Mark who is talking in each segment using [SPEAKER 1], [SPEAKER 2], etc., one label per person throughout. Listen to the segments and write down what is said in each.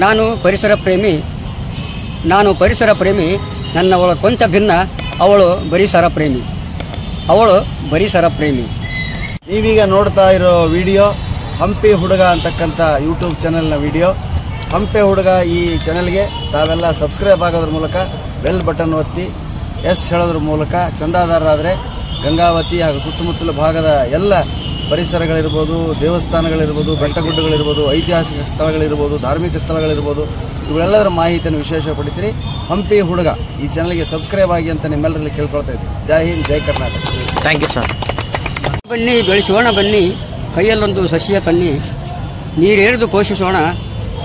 [SPEAKER 1] ನಾನು ಪರಿಸರ ಪ್ರೇಮಿ. ನನ್ನವಳು ಕೊಂಚ ಭಿನ್ನ, ಅವಳು ಪರಿಸರ ಪ್ರೇಮಿ.
[SPEAKER 2] ನೀವೀಗ ನೋಡ್ತಾ ಇರೋ ವಿಡಿಯೋ ಹಂಪಿ ಹುಡುಗ ಅಂತಕ್ಕಂಥ ಯೂಟ್ಯೂಬ್ ಚಾನೆಲ್ನ ವಿಡಿಯೋ. ಹಂಪಿ ಹುಡುಗ ಈ ಚಾನೆಲ್ಗೆ ತಾವೆಲ್ಲ ಸಬ್ಸ್ಕ್ರೈಬ್ ಆಗೋದ್ರ ಮೂಲಕ ಬೆಲ್ ಬಟನ್ ಒತ್ತಿ ಎಸ್ ಹೇಳೋದ್ರ ಮೂಲಕ ಚಂದಾದಾರರಾದರೆ ಗಂಗಾವತಿ ಹಾಗೂ ಸುತ್ತಮುತ್ತಲ ಭಾಗದ ಎಲ್ಲ ಪರಿಸರಗಳಿರ್ಬೋದು, ದೇವಸ್ಥಾನಗಳಿರ್ಬೋದು, ಬೆಟ್ಟಗುಡ್ಡಗಳಿರ್ಬೋದು, ಐತಿಹಾಸಿಕ ಸ್ಥಳಗಳಿರ್ಬೋದು, ಧಾರ್ಮಿಕ ಸ್ಥಳಗಳಿರ್ಬೋದು, ಇವುಗಳೆಲ್ಲದರ ಮಾಹಿತಿಯನ್ನು ವಿಶೇಷ ಪಡಿತೀರಿ. ಹಂಪಿ ಹುಡುಗ ಈ ಚಾನೆಲ್ಗೆ ಸಬ್ಸ್ಕ್ರೈಬ್ ಆಗಿ ಅಂತ ನಿಮ್ಮೆಲ್ಲರಲ್ಲಿ ಕೇಳ್ಕೊಳ್ತಾ ಇದ್ದೀವಿ. ಜೈ ಹಿಂದ್, ಜೈ ಕರ್ನಾಟಕ.
[SPEAKER 3] Thank you sir.
[SPEAKER 1] ಬನ್ನಿ ಬೆಳೆಸೋಣ, ಬನ್ನಿ ಕೈಯಲ್ಲೊಂದು ಸಸಿಯ ತನ್ನಿ, ನೀರೆರೆದು ಪೋಷಿಸೋಣ,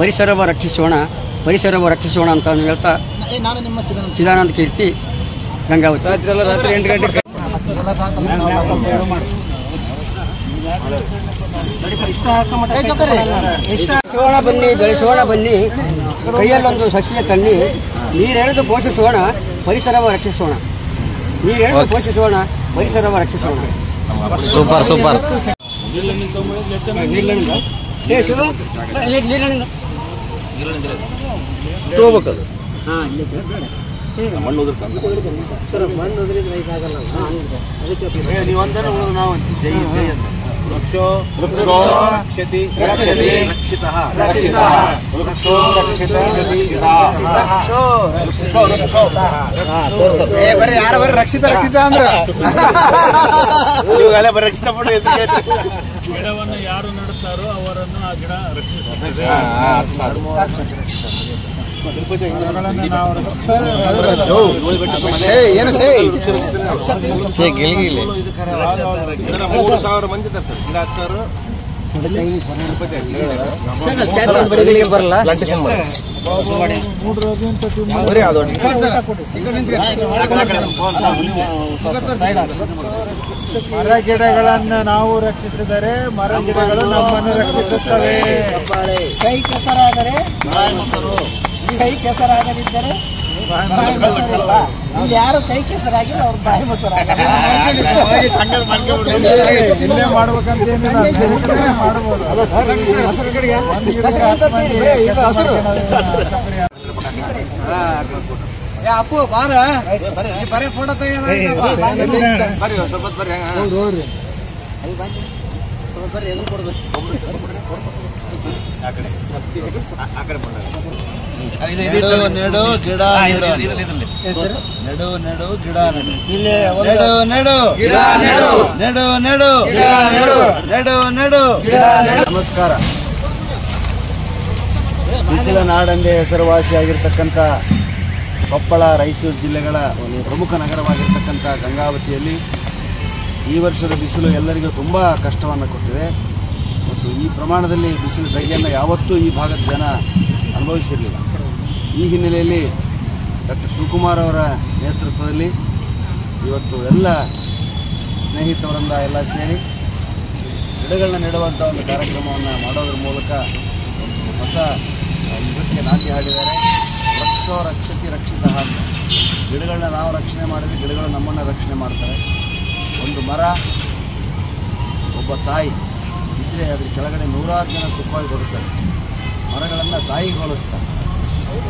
[SPEAKER 1] ಪರಿಸರವ ರಕ್ಷಿಸೋಣ ಅಂತ ಹೇಳ್ತಾ ಚಿದಾನಂದ ಕೀರ್ತಿ, ಗಂಗಾವತಿ. ರಾತ್ರಿ 8 ಗಂಟೆ ಬನ್ನಿ ಬೆಳೆಸೋಣ, ಬನ್ನಿ ಕೈಯಲ್ಲೊಂದು ಸಸಿಯ ತನ್ನಿ, ನೀರೆರೆದು ಪೋಷಿಸೋಣ, ಪರಿಸರವ ರಕ್ಷಿಸೋಣ.
[SPEAKER 3] Super super.
[SPEAKER 2] ವೃಕ್ಷೋ ರಕ್ಷತಿ ರಕ್ಷಿತಃ, ವೃಕ್ಷೋ ರಕ್ಷತಿ ಬರ್ರಿ ಯಾರ ಬರ್ರಿ ರಕ್ಷಿತ ಅಂದ್ರೆ ಇವಾಗಲೇ ಬರೀ ರಕ್ಷಿತ ಪಟ್ಟು
[SPEAKER 4] ಗಿಡವನ್ನು ಯಾರು ನೆಡುತ್ತಾರೋ ಅವರನ್ನು ಆ ಗಿಡ ರಕ್ಷಿಸುತ್ತದೆ.
[SPEAKER 2] ಏನು 3,000 ಮಂದಿ ಇದ್ದಾರೆ ಸರ್. ಗಿಡ ಹಚ್ಚಾರು
[SPEAKER 1] ಬರಲ್ಲ.
[SPEAKER 4] ಮರ ಗಿಡಗಳನ್ನು ನಾವು ರಕ್ಷಿಸಿದರೆ ಮರ ಗಿಡಗಳು ನಮ್ಮನ್ನು ರಕ್ಷಿಸುತ್ತವೆ.
[SPEAKER 5] ಕೈ ಕೆಸರಾದರೆ ಕೈ ಕೆಸರಾಗದಿದ್ದರೆ ಇಲ್ಲಿ ಯಾರು ಕೈ ಕೆಸರಾಗಿಲ್ಲ ಅವ್ರ ಬಾಯಿ ಮೊಸರಾಗಲ್ಲ.
[SPEAKER 4] ಇಲ್ಲೇ ಮಾಡ್ಬೇಕಂತ ಮಾಡಬಹುದು.
[SPEAKER 5] ಅಪ್ಪು ಬಾರ ಬರೀ ಫೋಟೋ
[SPEAKER 2] ನೆಡು ಗಿಡ ನಮಸ್ಕಾರ. ಬಿಸಿಲ ನಾಡೆಂದೇ ಹೆಸರುವಾಸಿಯಾಗಿರ್ತಕ್ಕಂಥ ಕೊಪ್ಪಳ, ರಾಯಚೂರು ಜಿಲ್ಲೆಗಳ ಒಂದು ಪ್ರಮುಖ ನಗರವಾಗಿರ್ತಕ್ಕಂಥ ಗಂಗಾವತಿಯಲ್ಲಿ ಈ ವರ್ಷದ ಬಿಸಿಲು ಎಲ್ಲರಿಗೂ ತುಂಬ ಕಷ್ಟವನ್ನು ಕೊಟ್ಟಿದೆ. ಮತ್ತು ಈ ಪ್ರಮಾಣದಲ್ಲಿ ಬಿಸಿಲು ಧಗೆಯನ್ನು ಯಾವತ್ತೂ ಈ ಭಾಗದ ಜನ ಅನುಭವಿಸಿರಲಿಲ್ಲ. ಈ ಹಿನ್ನೆಲೆಯಲ್ಲಿ ಡಾಕ್ಟರ್ ಶಿವಕುಮಾರ್ ಅವರ ನೇತೃತ್ವದಲ್ಲಿ ಇವತ್ತು ಎಲ್ಲ ಸ್ನೇಹಿತವರಿಂದ ಎಲ್ಲ ಸೇರಿ ಗಿಡಗಳನ್ನ ನೆಡುವಂಥ ಒಂದು ಕಾರ್ಯಕ್ರಮವನ್ನು ಮಾಡೋದ್ರ ಮೂಲಕ ಒಂದು ಹೊಸ ಇದಕ್ಕೆ ನಾಟಿ ಹಾಡಿದ್ದಾರೆ. ವೃಕ್ಷೋ ರಕ್ಷತಿ ರಕ್ಷಿತಃ ಅಂತ. ಗಿಡಗಳನ್ನ ನಾವು ರಕ್ಷಣೆ ಮಾಡಿದ್ರೆ ಗಿಡಗಳು ನಮ್ಮನ್ನು ರಕ್ಷಣೆ ಮಾಡ್ತಾರೆ. ಒಂದು ಮರ, ಒಬ್ಬ ತಾಯಿ ಇದ್ದರೆ ಅದ್ರ ಕೆಳಗಡೆ 100 ಜನ ಸುಖವಾಗಿ ಬರುತ್ತಾರೆ. ಮರಗಳನ್ನು ತಾಯಿಗೆ ಹೋಲಿಸ್ತಾರೆ.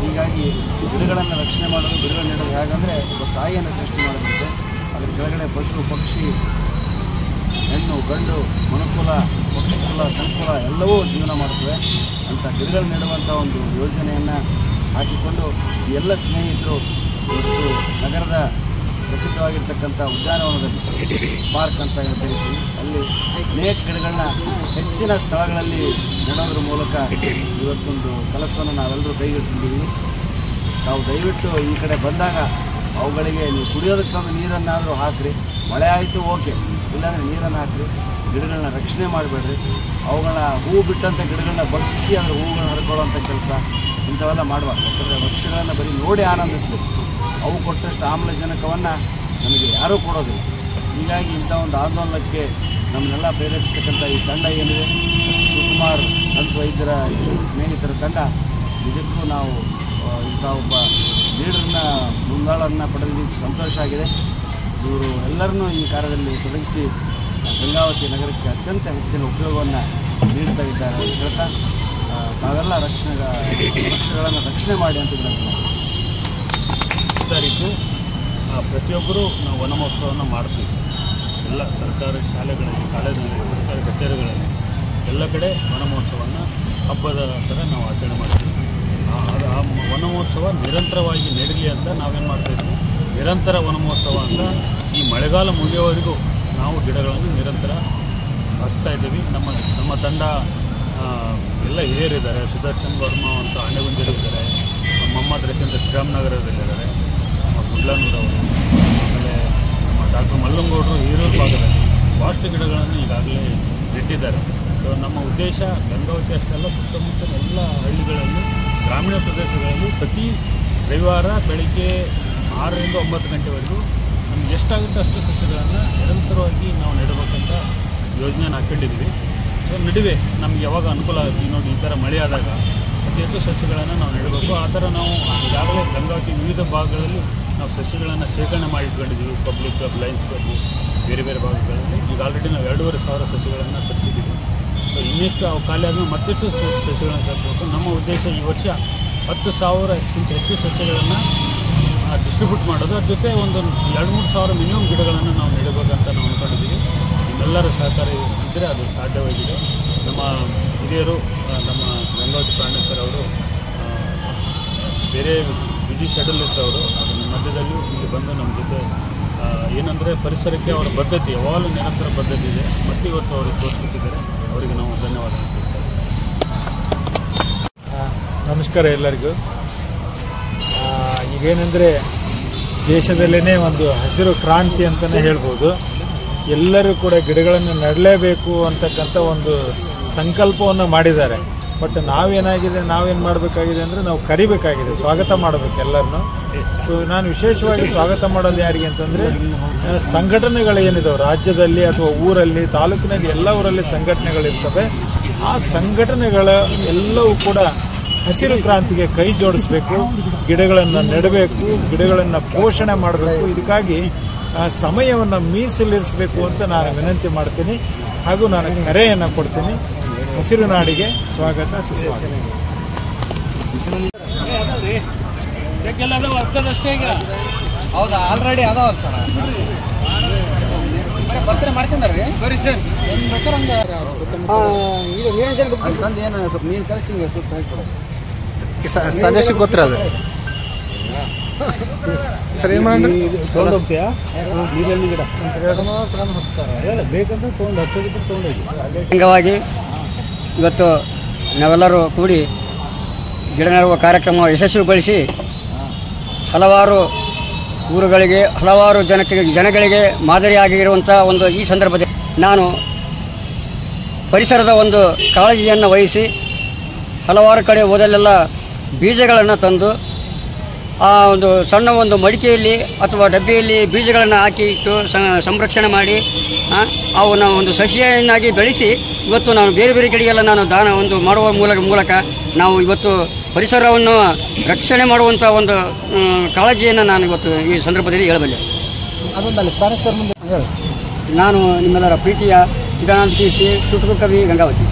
[SPEAKER 2] ಹೀಗಾಗಿ ಗಿಡಗಳನ್ನು ರಕ್ಷಣೆ ಮಾಡೋದು, ಗಿಡಗಳು ನೆಡೋದು ಹೇಗಂದರೆ ಒಬ್ಬ ತಾಯಿಯನ್ನು ಸೃಷ್ಟಿ ಮಾಡೋದಿದೆ. ಅದ್ರ ಕೆಳಗಡೆ ಪಶು ಪಕ್ಷಿ, ಹೆಣ್ಣು ಗಂಡು, ಮನುಕುಲ, ಪಕ್ಷಿಕುಲ, ಸಂಕುಲ ಎಲ್ಲವೂ ಜೀವನ ಮಾಡ್ತವೆ. ಅಂತ ಗಿಡಗಳು ನೆಡುವಂಥ ಒಂದು ಯೋಜನೆಯನ್ನು ಹಾಕಿಕೊಂಡು ಈ ಎಲ್ಲ ಸ್ನೇಹಿತರು ಇವತ್ತು ನಗರದ ಪ್ರಸಿದ್ಧವಾಗಿರ್ತಕ್ಕಂಥ ಉದ್ಯಾನವನದಲ್ಲಿ ಪಾರ್ಕ್ ಅಂತ ಕರಿತೀವಿ, ಅಲ್ಲಿ ಅನೇಕ ಗಿಡಗಳನ್ನ ಹೆಚ್ಚಿನ ಸ್ಥಳಗಳಲ್ಲಿ ನೆಡೋದ್ರ ಮೂಲಕ ಇವತ್ತೊಂದು ಕೆಲಸವನ್ನು ನಾವೆಲ್ಲರೂ ಕೈಗೆತ್ತಿದ್ದೀವಿ. ತಾವು ದಯವಿಟ್ಟು ಈ ಕಡೆ ಬಂದಾಗ ಅವುಗಳಿಗೆ ನೀವು ಕುಡಿಯೋದಕ್ಕೊಂದು ನೀರನ್ನಾದರೂ ಹಾಕಿರಿ. ಮಳೆ ಆಯಿತು ಓಕೆ, ಇಲ್ಲಾಂದರೆ ನೀರನ್ನು ಹಾಕಿರಿ. ಗಿಡಗಳನ್ನ ರಕ್ಷಣೆ ಮಾಡಬೇಡ್ರಿ. ಅವುಗಳನ್ನ ಹೂವು ಬಿಟ್ಟಂಥ ಗಿಡಗಳನ್ನ ಬಗ್ಗಿಸಿ ಅದರ ಹೂವುಗಳನ್ನ ಹರ್ಕೊಳ್ಳೋಂಥ ಕೆಲಸ ಇಂಥವೆಲ್ಲ ಮಾಡಬಾರ್ದು. ಯಾಕಂದರೆ ವೃಕ್ಷಗಳನ್ನು ಬರೀ ನೋಡಿ ಆನಂದಿಸಬೇಕು. ಅವು ಕೊಟ್ಟಷ್ಟು ಆಮ್ಲಜನಕವನ್ನು ನಮಗೆ ಯಾರೂ ಕೊಡೋದಿಲ್ಲ. ಹೀಗಾಗಿ ಇಂಥ ಒಂದು ಆಂದೋಲನಕ್ಕೆ ನಮ್ಮನ್ನೆಲ್ಲ ಪ್ರೇರೇಪಿಸ್ತಕ್ಕಂಥ ಈ ತಂಡ ಏನಿದೆ, ಶಿವಕುಮಾರ್ ದಂತ ವೈದ್ಯರ ಸ್ನೇಹಿತರ ತಂಡ, ನಿಜಕ್ಕೂ ನಾವು ಇಂಥ ಒಬ್ಬ ಲೀಡರ್ನ ಮುಂದಾಳನ್ನು ಪಡೆದಿದ್ದು ಸಂತೋಷ ಆಗಿದೆ. ಇವರು ಎಲ್ಲರನ್ನೂ ಈ ಕಾರ್ಯದಲ್ಲಿ ತೊಡಗಿಸಿ ಗಂಗಾವತಿ ನಗರಕ್ಕೆ ಅತ್ಯಂತ ಹೆಚ್ಚಿನ ಉಪಯೋಗವನ್ನು ನೀಡ್ತಾ ಇದ್ದಾರೆ ಅಂತ ಹೇಳ್ತಾ ತಾವೆಲ್ಲ ವೃಕ್ಷಗಳನ್ನು ರಕ್ಷಣೆ ಮಾಡಿ ಅಂತ ವಿನಂತಿ.
[SPEAKER 3] ತಾರೀಕು ಪ್ರತಿಯೊಬ್ಬರೂ ನಾವು ವನ ಮಹೋತ್ಸವವನ್ನು ಮಾಡ್ತೀವಿ. ಎಲ್ಲ ಸರ್ಕಾರಿ ಶಾಲೆಗಳಲ್ಲಿ, ಕಾಲೇಜುಗಳಲ್ಲಿ, ಸರ್ಕಾರಿ ಕಚೇರಿಗಳಲ್ಲಿ ಎಲ್ಲ ಕಡೆ ವನ ಮಹೋತ್ಸವವನ್ನು ಹಬ್ಬದ ಥರ ನಾವು ಆಚರಣೆ ಮಾಡ್ತೀವಿ. ಆ ವನ ಮಹೋತ್ಸವ ನಿರಂತರವಾಗಿ ನಡೀಲಿ ಅಂತ ನಾವೇನು ಮಾಡ್ತಾಯಿದ್ವಿ, ನಿರಂತರ ವನ ಮಹೋತ್ಸವ ಅಂತ ಈ ಮಳೆಗಾಲ ಮುಗಿಯೋವರೆಗೂ ನಾವು ಗಿಡಗಳನ್ನು ನಿರಂತರ ಹಚ್ತಾ ಇದ್ದೀವಿ. ನಮ್ಮ ತಂಡ ಎಲ್ಲ ಹಿರಿಯರಿದ್ದಾರೆ. ಸುದರ್ಶನ್ ವರ್ಮಾ ಅಂತ ಆನೆಗುಂದಿಯಲ್ಲಿದ್ದಾರೆ, ಮೊಹಮ್ಮದ್ ರಶೀದ್ ಅಂತ ಶ್ರೀರಾಮನಗರದಲ್ಲಿದ್ದಾರೆ, ನಮ್ಮ ಗುಡ್ಲಾನೂರವರು, ಆಮೇಲೆ ನಮ್ಮ ಡಾಕ್ಟರ್ ಮಲ್ಲಂಗೌಡರು ಹಿರಿಯೂರು ಭಾಗದಲ್ಲಿ ಭಾಳಷ್ಟು ಗಿಡಗಳನ್ನು ಈಗಾಗಲೇ ನೆಟ್ಟಿದ್ದಾರೆ. ಸೊ ನಮ್ಮ ಉದ್ದೇಶ ಗಂಗಾವತಿ ಅಷ್ಟೆಲ್ಲ ಸುತ್ತಮುತ್ತಲ ಎಲ್ಲ ಹಳ್ಳಿಗಳಲ್ಲಿ, ಗ್ರಾಮೀಣ ಪ್ರದೇಶಗಳಲ್ಲಿ ಪ್ರತಿ ರವಿವಾರ ಬೆಳಗ್ಗೆ 6ರಿಂದ 9 ಗಂಟೆವರೆಗೂ ನಮ್ಗೆ ಎಷ್ಟಾಗುತ್ತೆ ಅಷ್ಟು ಸಸ್ಯಗಳನ್ನು ನಿರಂತರವಾಗಿ ನಾವು ನೆಡಬೇಕಂತ ಯೋಜನೆಯನ್ನು ಹಾಕ್ಕೊಂಡಿದ್ದೀವಿ. ಸೊ ನಡುವೆ ನಮ್ಗೆ ಯಾವಾಗ ಅನುಕೂಲ ಆಗುತ್ತೆ, ನೋಡಿ ಈ ಥರ ಮಳೆ ಆದಾಗ ಅತಿ ಹೆಚ್ಚು ಸಸ್ಯಗಳನ್ನು ನಾವು ನೆಡಬೇಕು. ಆ ಥರ ನಾವು ಈಗಾಗಲೇ ಗಂಗಾವತಿ ವಿವಿಧ ಭಾಗಗಳಲ್ಲಿ ನಾವು ಸಸ್ಯಗಳನ್ನು ಶೇಖರಣೆ ಮಾಡಿ ಇಟ್ಕೊಂಡಿದ್ದೀವಿ. ಪಬ್ಲಿಕ್ ಕ್ಲಬ್, ಲಯನ್ಸ್ ಕ್ಲಬ್, ಬೇರೆ ಬೇರೆ ಭಾಗಗಳಲ್ಲಿ ಈಗ ಆಲ್ರೆಡಿ ನಾವು 2,500 ಸಸ್ಯಗಳನ್ನು ತರಿಸಿದ್ದೀವಿ. ಸೊ ಇನ್ನಿಷ್ಟು ಅವು ಖಾಲಿ ಆದಮೇಲೆ ಮತ್ತಿಷ್ಟು ಸಸ್ಯಗಳನ್ನು ತರಿಸಬೇಕು. ನಮ್ಮ ಉದ್ದೇಶ ಈ ವರ್ಷ 10,000ಕ್ಕಿಂತ ಹೆಚ್ಚು ಸಸ್ಯಗಳನ್ನು ಡಿಸ್ಟ್ರಿಬ್ಯೂಟ್ ಮಾಡೋದು. ಅದ್ರ ಜೊತೆ ಒಂದು 2-3 ಸಾವಿರ ಮಿನಿಮಮ್ ಗಿಡಗಳನ್ನು ನಾವು ನೆಡಬೇಕಂತ ನಾವು ಅಂದ್ಕೊಂಡಿದ್ದೀವಿ. ನಿಮ್ಮೆಲ್ಲರ ಸಹಕಾರ ಇದ್ದರೆ ಅದು ಸಾಧ್ಯವಾಗಿದೆ. ನಮ್ಮ ಹಿರಿಯರು, ನಮ್ಮ ಗಂಗಾವತಿ ಪ್ರಾಣೇಶ್ವರ್ ಅವರು ಬೇರೆ ಬಿಜಿ ಶೆಡ್ಯೂಲ್ ಇದ್ದವರು ಅದರ ಮಧ್ಯದಲ್ಲಿ ಇಲ್ಲಿ ಬಂದು ನಮ್ಮ ಜೊತೆ ಏನಂದರೆ ಪರಿಸರಕ್ಕೆ ಅವರ ಬದ್ಧತೆ ಯಾವಾಗಲೂ ನಿರಂತರ ಬದ್ಧತೆ ಇದೆ. ಮತ್ತು ಇವತ್ತು ಅವರು ತೋರಿಸ್ತಿದ್ದಾರೆ. ಅವರಿಗೆ ನಾವು ಧನ್ಯವಾದ ತಿಳಿಸ್ತೇವೆ.
[SPEAKER 4] ನಮಸ್ಕಾರ ಎಲ್ಲರಿಗೂ. ಈಗೇನೆಂದರೆ ದೇಶದಲ್ಲೇ ಒಂದು ಹಸಿರು ಕ್ರಾಂತಿ ಅಂತಲೇ ಹೇಳ್ಬೋದು. ಎಲ್ಲರೂ ಕೂಡ ಗಿಡಗಳನ್ನು ನೆಡಲೇಬೇಕು ಅಂತಕ್ಕಂಥ ಒಂದು ಸಂಕಲ್ಪವನ್ನು ಮಾಡಿದ್ದಾರೆ. ಬಟ್ ನಾವೇನು ಮಾಡಬೇಕಾಗಿದೆ ಅಂದರೆ ನಾವು ಕರಿಬೇಕಾಗಿದೆ, ಸ್ವಾಗತ ಮಾಡಬೇಕು ಎಲ್ಲರನ್ನು. ನಾನು ವಿಶೇಷವಾಗಿ ಸ್ವಾಗತ ಮಾಡೋದು ಯಾರಿಗೆ ಅಂತಂದರೆ ಸಂಘಟನೆಗಳು ಏನಿದಾವೆ ರಾಜ್ಯದಲ್ಲಿ ಅಥವಾ ಊರಲ್ಲಿ, ತಾಲೂಕಿನಲ್ಲಿ, ಎಲ್ಲ ಊರಲ್ಲಿ ಸಂಘಟನೆಗಳಿರ್ತವೆ. ಆ ಸಂಘಟನೆಗಳ ಎಲ್ಲವೂ ಕೂಡ ಹಸಿರು ಕ್ರಾಂತಿಗೆ ಕೈ ಜೋಡಿಸಬೇಕು, ಗಿಡಗಳನ್ನು ನೆಡಬೇಕು, ಗಿಡಗಳನ್ನು ಪೋಷಣೆ ಮಾಡಬೇಕು. ಇದಕ್ಕಾಗಿ ಸಮಯವನ್ನು ಮೀಸಲಿರಿಸಬೇಕು ಅಂತ ನಾನು ವಿನಂತಿ ಮಾಡ್ತೀನಿ. ಹಾಗೂ ನಾನು ಕರೆಯನ್ನು ಕೊಡ್ತೀನಿ. ಹಸಿರು ನಾಡಿಗೆ ಸ್ವಾಗತ, ಸುಸ್ವಾಗತ.
[SPEAKER 5] ಹೌದಾ? ಆಲ್ರೆಡಿ ಅದಾವಲ್ಲ ಸರ್, ಬರ್ತಾರೆ ಮಾಡ್ಕೊಂಡ್ರಿ. ಬರೀ ಸರ್ ಏನು ಬೇಕಾರೆ ಹಂಗೆ
[SPEAKER 2] ಏನು ಸ್ವಲ್ಪ ನೀರು ಕಳಿಸಿ ಸುತ್ತ ಹಾಕಿಕೊಡೋದು
[SPEAKER 5] ಸಂದೇಶ ಗೊತ್ತಿರೋದು ಸರ್. ಏನು ಮಾಡಿ
[SPEAKER 3] ತೊಗೊಂಡೋಗ್ತೀಯಾ ನೀರಲ್ಲಿ ಗಿಡ ಬೇಕಂದ್ರೆ ತೊಗೊಂಡೋಗಿ.
[SPEAKER 1] ಅಂಗವಾಗಿ ಇವತ್ತು ನಾವೆಲ್ಲರೂ ಕೂಡಿ ಗಿಡ ನೆಡುವ ಕಾರ್ಯಕ್ರಮ ಯಶಸ್ವಿಗೊಳಿಸಿ ಹಲವಾರು ಊರುಗಳಿಗೆ, ಹಲವಾರು ಜನಗಳಿಗೆ ಮಾದರಿಯಾಗಿರುವಂಥ ಒಂದು ಈ ಸಂದರ್ಭದಲ್ಲಿ ನಾನು ಪರಿಸರದ ಒಂದು ಕಾಳಜಿಯನ್ನು ವಹಿಸಿ ಹಲವಾರು ಕಡೆ ಹೋದಲ್ಲೆಲ್ಲ ಬೀಜಗಳನ್ನು ತಂದು ಆ ಒಂದು ಸಣ್ಣ ಒಂದು ಮಡಿಕೆಯಲ್ಲಿ ಅಥವಾ ಡಬ್ಬಿಯಲ್ಲಿ ಬೀಜಗಳನ್ನು ಹಾಕಿ ಇಟ್ಟು ಸಂರಕ್ಷಣೆ ಮಾಡಿ ಅವನ್ನ ಒಂದು ಸಸಿಯನ್ನಾಗಿ ಬೆಳೆಸಿ ಇವತ್ತು ನಾನು ಬೇರೆ ಬೇರೆ ಕಡೆಗೆಲ್ಲ ನಾನು ದಾನ ಒಂದು ಮಾಡುವ ಮೂಲಕ ನಾವು ಇವತ್ತು ಪರಿಸರವನ್ನು ರಕ್ಷಣೆ ಮಾಡುವಂಥ ಒಂದು ಕಾಳಜಿಯನ್ನು ನಾನು ಇವತ್ತು ಈ ಸಂದರ್ಭದಲ್ಲಿ ಹೇಳಬಲ್ಲೆ.
[SPEAKER 5] ಅದೊಂದಲ್ಲಿ ಪ್ರಾಣೇಶ್ವರ್ ಮುಂದೆ
[SPEAKER 1] ನಾನು ನಿಮ್ಮೆಲ್ಲರ ಪ್ರೀತಿಯ ಚಿದಾನಂದ ಕೀರ್ತಿ, ಚುಟುಕು ಕವಿ ಗಂಗಾವತಿ.